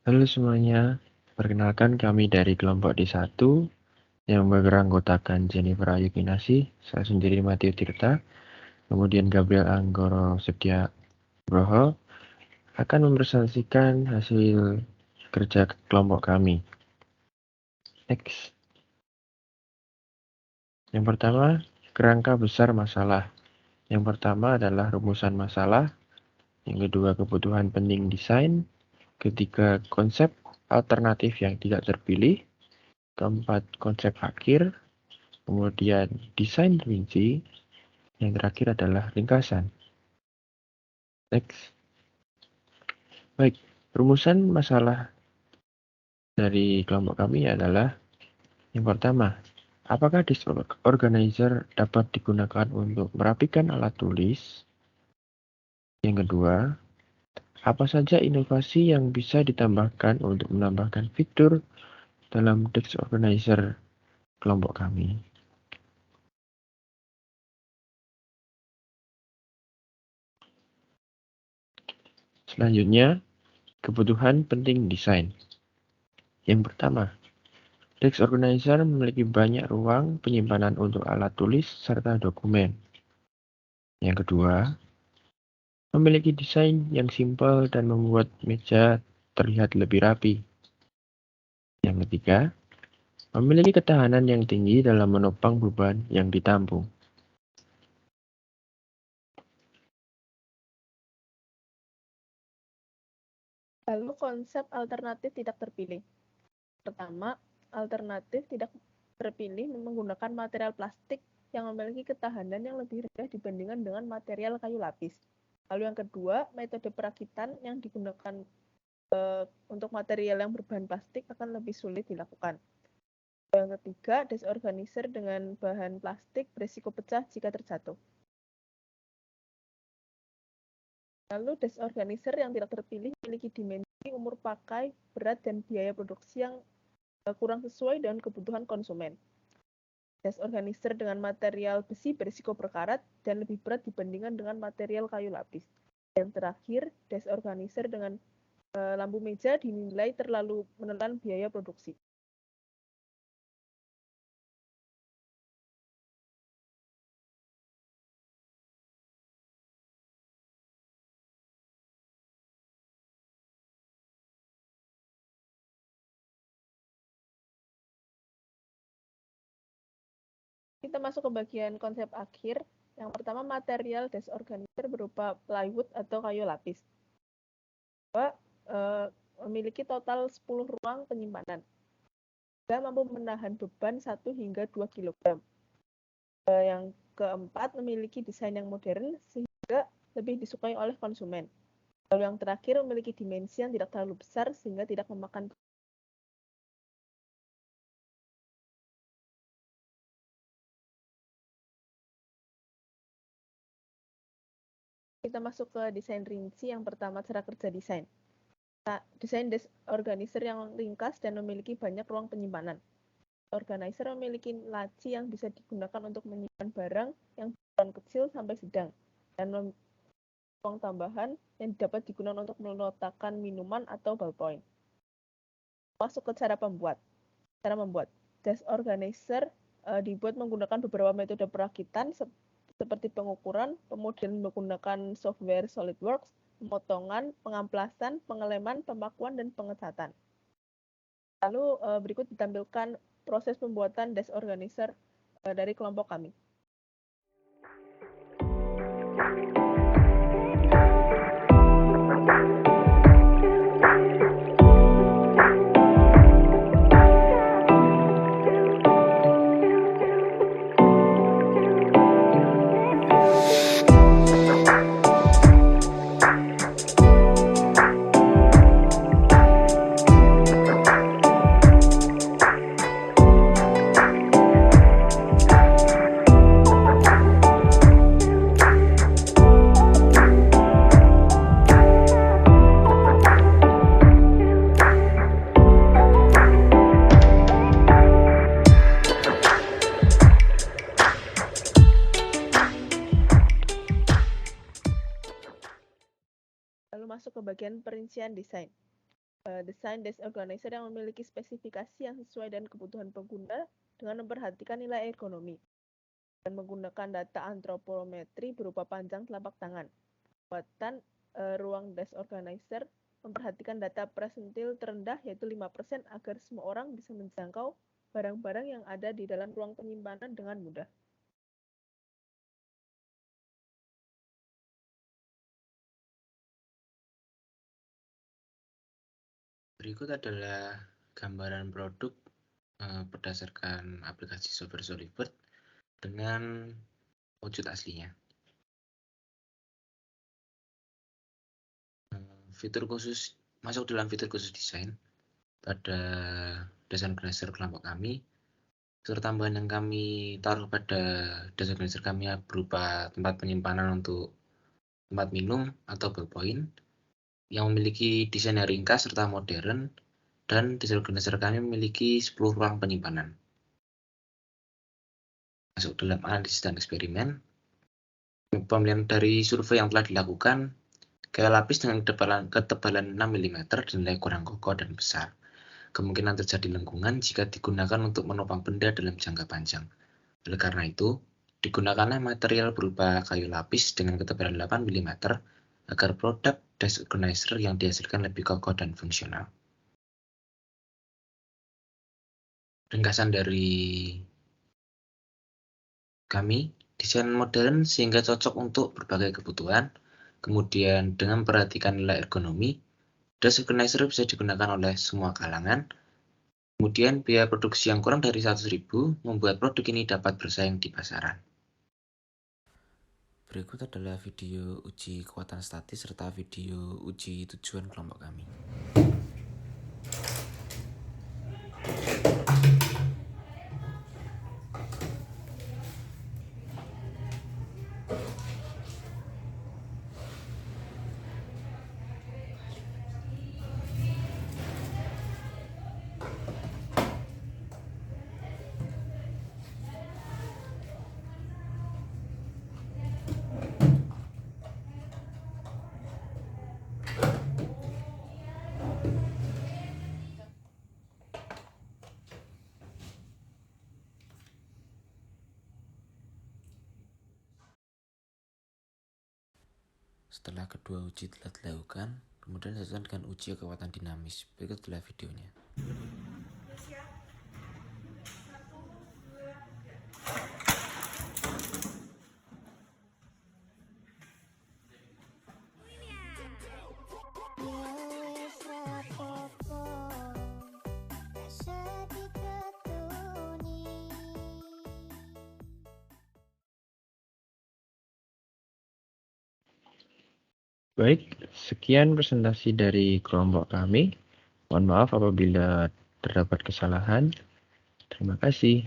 Halo semuanya, perkenalkan kami dari kelompok D1 yang beranggotakan Jennifer Ayu Kinasi, saya sendiri Matthew Tirta, kemudian Gabriel Anggoro Septia Broho akan mempresentasikan hasil kerja kelompok kami. Next. Yang pertama, kerangka besar masalah. Yang pertama adalah rumusan masalah, yang kedua kebutuhan penting desain, ketiga konsep alternatif yang tidak terpilih, keempat konsep akhir, kemudian desain rinci, yang terakhir adalah ringkasan. Next. Baik, rumusan masalah dari kelompok kami adalah yang pertama, apakah disk organizer dapat digunakan untuk merapikan alat tulis? Yang kedua, apa saja inovasi yang bisa ditambahkan untuk menambahkan fitur dalam disk organizer kelompok kami? Selanjutnya, kebutuhan penting desain. Yang pertama, disk organizer memiliki banyak ruang penyimpanan untuk alat tulis serta dokumen. Yang kedua, memiliki desain yang simpel dan membuat meja terlihat lebih rapi. Yang ketiga, memiliki ketahanan yang tinggi dalam menopang beban yang ditampung. Lalu konsep alternatif tidak terpilih. Pertama, alternatif tidak terpilih menggunakan material plastik yang memiliki ketahanan yang lebih rendah dibandingkan dengan material kayu lapis. Lalu yang kedua, metode perakitan yang digunakan untuk material yang berbahan plastik akan lebih sulit dilakukan. Yang ketiga, disk organizer dengan bahan plastik berisiko pecah jika terjatuh. Lalu disk organizer yang tidak terpilih memiliki dimensi, umur pakai, berat, dan biaya produksi yang kurang sesuai dengan kebutuhan konsumen. Disk organizer dengan material besi berisiko berkarat dan lebih berat dibandingkan dengan material kayu lapis. Yang terakhir, disk organizer dengan lampu meja dinilai terlalu menelan biaya produksi. Kita masuk ke bagian konsep akhir. Yang pertama, material disk organizer berupa plywood atau kayu lapis. Kedua, memiliki total 10 ruang penyimpanan. Juga mampu menahan beban 1 hingga 2 kg. Yang keempat, memiliki desain yang modern sehingga lebih disukai oleh konsumen. Lalu yang terakhir, memiliki dimensi yang tidak terlalu besar sehingga tidak memakan. Kita masuk ke desain rinci. Yang pertama, cara kerja desain. Nah, desain disk organizer yang ringkas dan memiliki banyak ruang penyimpanan. Organizer memiliki laci yang bisa digunakan untuk menyimpan barang yang berukuran kecil sampai sedang, dan ruang tambahan yang dapat digunakan untuk meletakkan minuman atau ballpoint. Masuk ke cara pembuat. Cara membuat disk organizer dibuat menggunakan beberapa metode perakitan seperti pengukuran, kemudian menggunakan software SolidWorks, pemotongan, pengamplasan, pengeleman, pemakuan, dan pengecatan. Lalu berikut ditampilkan proses pembuatan disk organizer dari kelompok kami. Lalu masuk ke bagian perincian desain. Desain desk organizer yang memiliki spesifikasi yang sesuai dengan kebutuhan pengguna dengan memperhatikan nilai ergonomi dan menggunakan data antropometri berupa panjang telapak tangan. Buatan ruang desk organizer memperhatikan data persentil terendah yaitu 5% agar semua orang bisa menjangkau barang-barang yang ada di dalam ruang penyimpanan dengan mudah. Berikut adalah gambaran produk berdasarkan aplikasi software Solibird dengan wujud aslinya. Fitur khusus masuk dalam fitur khusus desain pada desain organizer kelompok kami. Fitur tambahan yang kami taruh pada desain organizer kami berupa tempat penyimpanan untuk tempat minum atau ballpoint yang memiliki desain yang ringkas serta modern, dan desain organizer kami memiliki 10 ruang penyimpanan. Masuk dalam analisis dan eksperimen. Pemilihan dari survei yang telah dilakukan, gaya lapis dengan ketebalan 6 mm dinilai kurang kokoh dan besar. Kemungkinan terjadi lengkungan jika digunakan untuk menopang benda dalam jangka panjang. Oleh karena itu, digunakanlah material berupa kayu lapis dengan ketebalan 8 mm agar produk desk organizer yang dihasilkan lebih kokoh dan fungsional. Ringkasan dari kami, desain modern sehingga cocok untuk berbagai kebutuhan. Kemudian dengan memperhatikan nilai ergonomi, desk organizer bisa digunakan oleh semua kalangan. Kemudian biaya produksi yang kurang dari 100.000 membuat produk ini dapat bersaing di pasaran. Berikut adalah video uji kekuatan statis serta video uji tujuan kelompok kami. Setelah kedua uji telah dilakukan, kemudian dilanjutkan dengan uji kekuatan dinamis. Berikut adalah videonya. Baik, sekian presentasi dari kelompok kami. Mohon maaf apabila terdapat kesalahan. Terima kasih.